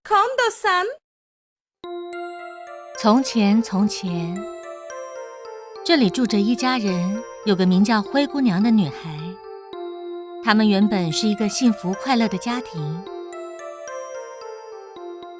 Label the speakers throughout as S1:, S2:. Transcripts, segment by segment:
S1: Kondo-san。
S2: 从前，从前，这里住着一家人，有个名叫灰姑娘的女孩。他们原本是一个幸福快乐的家庭。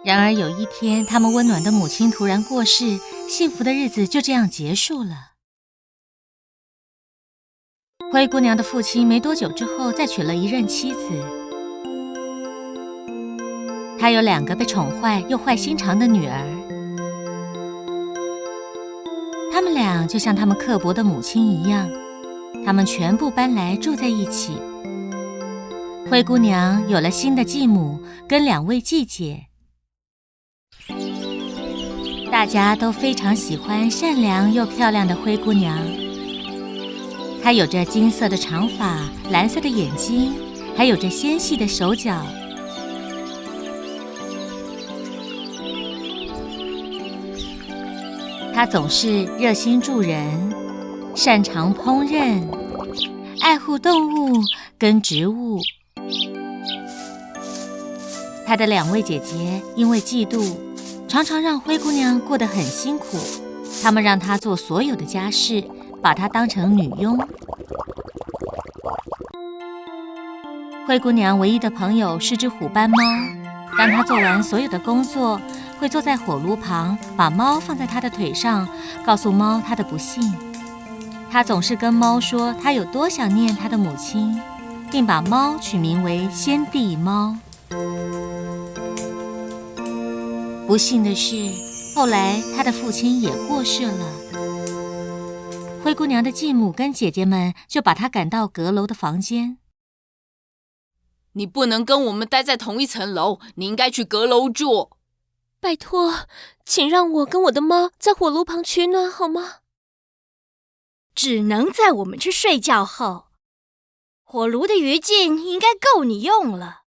S2: 然而有一天，他们温暖的母亲突然过世，幸福的日子就这样结束了。灰姑娘的父亲没多久之后再娶了一任妻子，他有2个被宠坏又坏心肠的女儿，他们俩就像他们刻薄的母亲一样，他们全部搬来住在一起。灰姑娘有了新的继母跟2位继姐，大家都非常喜欢善良又漂亮的灰姑娘。她有着金色的长发、蓝色的眼睛，还有着纤细的手脚。她总是热心助人，擅长烹饪，爱护动物跟植物。她的2位姐姐因为嫉妒，常常让灰姑娘过得很辛苦。她们让她做所有的家事，把她当成女佣。灰姑娘唯一的朋友是只虎斑猫，当她做完所有的工作，会坐在火炉旁，把猫放在她的腿上，告诉猫她的不幸。她总是跟猫说她有多想念她的母亲，并把猫取名为先帝猫。不幸的是，后来她的父亲也过世了。灰姑娘的继母跟姐姐们就把她赶到阁楼的房间。
S3: 你不能跟我们待在同一层楼，你应该去阁楼住。
S4: 拜托，请让我跟我的猫在火炉旁取暖好吗？
S1: 只能在我们去睡觉后。火炉的余烬应该够你用了。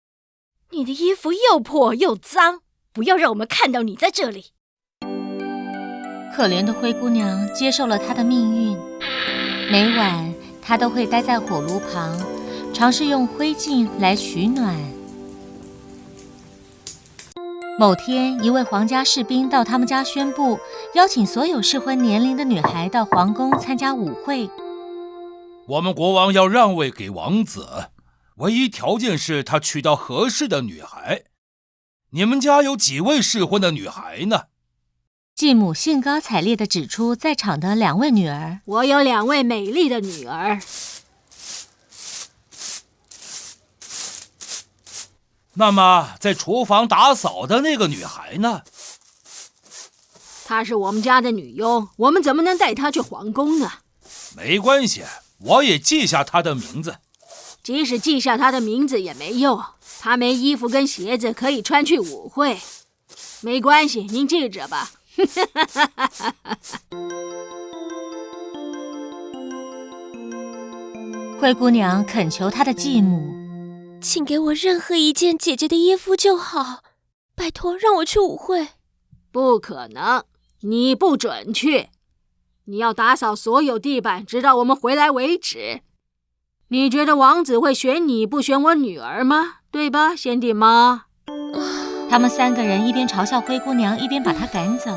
S1: 你的衣服又破又脏，不要让我们看到你在这里。
S2: 可怜的灰姑娘接受了她的命运，每晚她都会待在火炉旁，尝试用灰烬来取暖。某天，一位皇家士兵到他们家宣布，邀请所有适婚年龄的女孩到皇宫参加舞会。
S5: 我们国王要让位给王子，唯一条件是他娶到合适的女孩。你们家有几位适婚的女孩呢？
S2: 继母兴高采烈地指出在场的2位女儿。
S6: 我有2位美丽的女儿。
S5: 那么在厨房打扫的那个女孩呢？
S6: 她是我们家的女佣，我们怎么能带她去皇宫呢？
S5: 没关系，我也记下她的名字。
S6: 即使记下她的名字也没用，她没衣服跟鞋子可以穿去舞会。没关系，您记着吧。
S2: 灰姑娘恳求她的继母，
S4: 请给我任何一件姐姐的衣服就好，拜托让我去舞会。
S6: 不可能，你不准去。你要打扫所有地板，直到我们回来为止。你觉得王子会选你不选我女儿吗？对吧，先帝妈？
S2: 他们3个人一边嘲笑灰姑娘，一边把她赶走。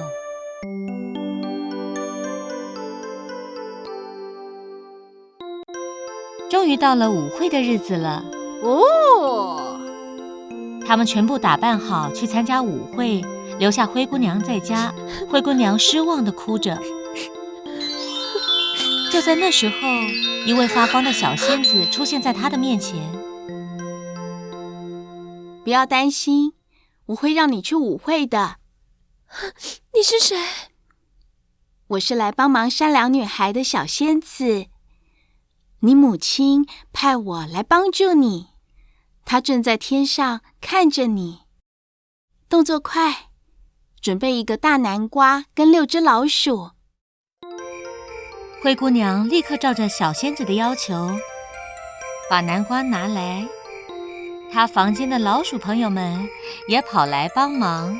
S2: 终于到了舞会的日子了。
S6: 哦，
S2: 他们全部打扮好去参加舞会，留下灰姑娘在家。灰姑娘失望地哭着。就在那时候，一位发光的小仙子出现在她的面前。
S3: 不要担心，我会让你去舞会的。
S4: 你是谁？
S3: 我是来帮忙善良女孩的小仙子。你母亲派我来帮助你，她正在天上看着你。动作快，准备一个大南瓜跟6只老鼠。
S2: 灰姑娘立刻照着小仙子的要求，把南瓜拿来。她房间的老鼠朋友们也跑来帮忙。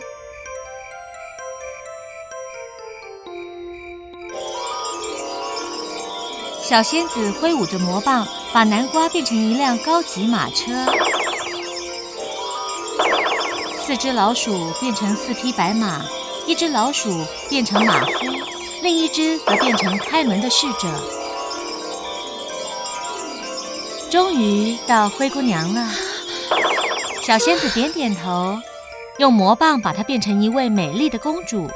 S2: 小仙子挥舞着魔棒，把南瓜变成一辆高级马车，4只老鼠变成4匹白马，1只老鼠变成马夫，另一只则变成开门的侍者。终于到灰姑娘了，小仙子点点头，用魔棒把她变成一位美丽的公主。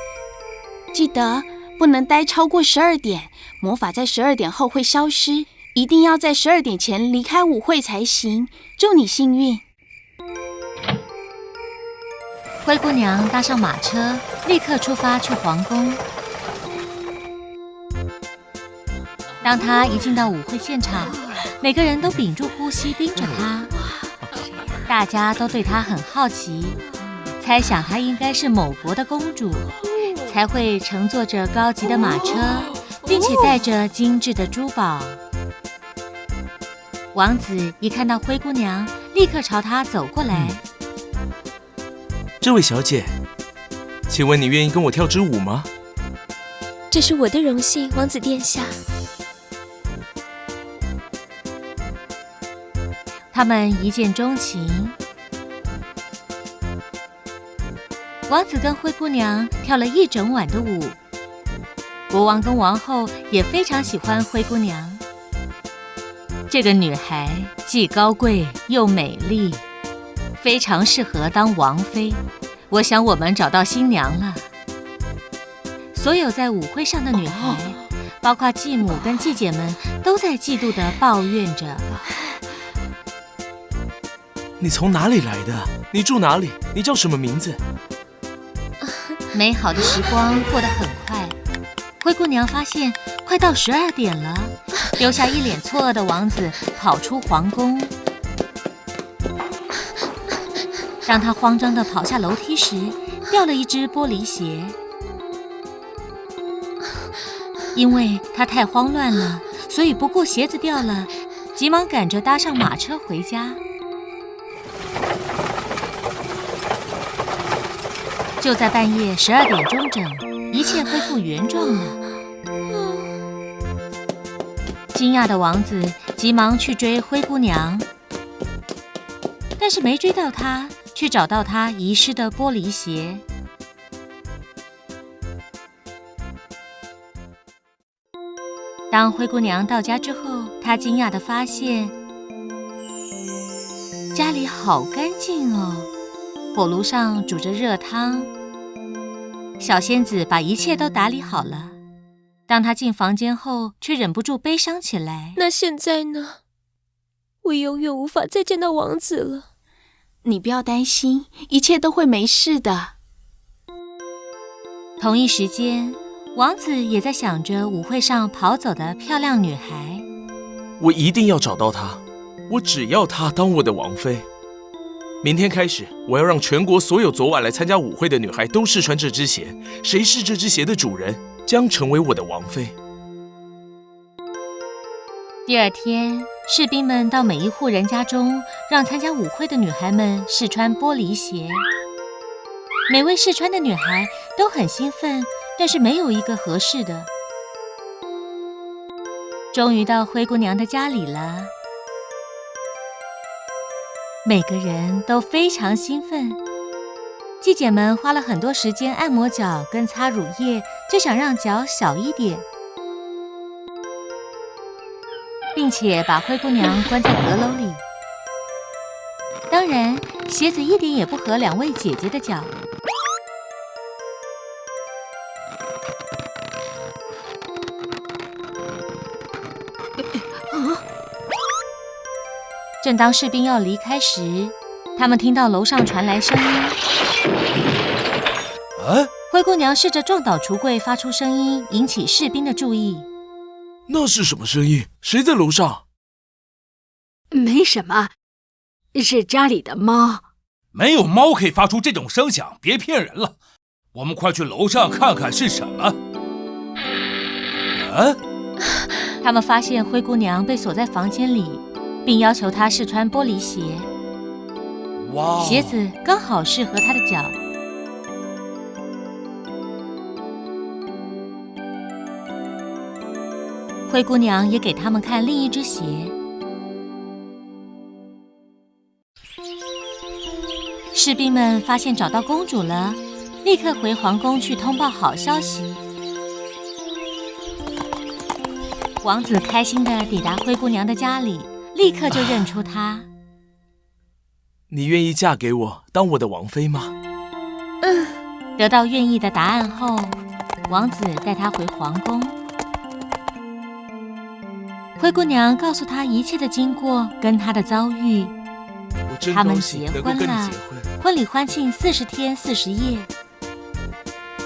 S3: 记得不能待超过12点，魔法在12点后会消失，一定要在12点前离开舞会才行。祝你幸运。
S2: 灰姑娘搭上马车，立刻出发去皇宫。当她一进到舞会现场，每个人都屏住呼吸盯着她，大家都对她很好奇，猜想她应该是某国的公主，才会乘坐着高级的马车，并且带着精致的珠宝。王子一看到灰姑娘，立刻朝她走过来。
S7: 这位小姐，请问你愿意跟我跳支舞吗？
S4: 这是我的荣幸，王子殿下。
S2: 他们一见钟情，王子跟灰姑娘跳了一整晚的舞。国王跟王后也非常喜欢灰姑娘，这个女孩既高贵又美丽，非常适合当王妃。我想我们找到新娘了。所有在舞会上的女孩，包括继母跟继姐们，都在嫉妒地抱怨着。
S7: 你从哪里来的？你住哪里？你叫什么名字？
S2: 美好的时光过得很快，灰姑娘发现快到12点了，留下一脸错愕的王子跑出皇宫。当她慌张地跑下楼梯时，掉了一只玻璃鞋。因为她太慌乱了，所以不顾鞋子掉了，急忙赶着搭上马车回家。就在半夜12点钟整，一切恢复原状了。惊讶的王子急忙去追灰姑娘，但是没追到她，却找到她遗失的玻璃鞋。当灰姑娘到家之后，她惊讶地发现家里好干净哦，火炉上煮着热汤，小仙子把一切都打理好了。当她进房间后，却忍不住悲伤起来。
S4: 那现在呢？我永远无法再见到王子了。
S3: 你不要担心，一切都会没事的。
S2: 同一时间，王子也在想着舞会上跑走的漂亮女孩。
S7: 我一定要找到她，我只要她当我的王妃。明天开始，我要让全国所有昨晚来参加舞会的女孩都试穿这只鞋，谁是这只鞋的主人，将成为我的王妃。
S2: 第二天，士兵们到每一户人家中，让参加舞会的女孩们试穿玻璃鞋。每位试穿的女孩都很兴奋，但是没有一个合适的。终于到灰姑娘的家里了，每个人都非常兴奋。继姐们花了很多时间按摩脚跟擦乳液，就想让脚小一点，并且把灰姑娘关在阁楼里。当然，鞋子一点也不合两位姐姐的脚。正当士兵要离开时，他们听到楼上传来声音。灰姑娘试着撞倒橱柜，发出声音，引起士兵的注意。
S7: 那是什么声音？谁在楼上？
S6: 没什么，是家里的猫。
S5: 没有猫可以发出这种声响，别骗人了。我们快去楼上看看是什么。
S2: 他们发现灰姑娘被锁在房间里，并要求她试穿玻璃鞋。
S5: 哇，
S2: 鞋子刚好适合她的脚。灰姑娘也给他们看另一只鞋，士兵们发现找到公主了，立刻回皇宫去通报好消息。王子开心地抵达灰姑娘的家里，立刻就认出她。
S7: 你愿意嫁给我，当我的王妃吗？
S2: 得到愿意的答案后，王子带她回皇宫。灰姑娘告诉她一切的经过跟她的遭遇。
S7: 我真
S2: 他们
S7: 高兴
S2: 结
S7: 能够跟你
S2: 婚了
S7: 结婚。
S2: 婚礼欢庆40天40夜。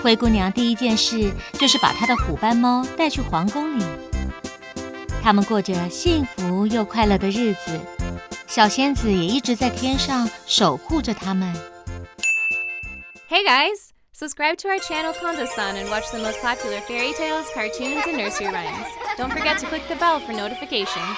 S2: 灰姑娘第一件事就是把她的虎斑猫带去皇宫里。他们过着幸福又快乐的日子，小仙子也一直在天上守护着他们。
S8: Hey guys! Subscribe to our channel Kondo-san and watch the most popular fairy tales, cartoons, and nursery rhymes. Don't forget to click the bell for notifications.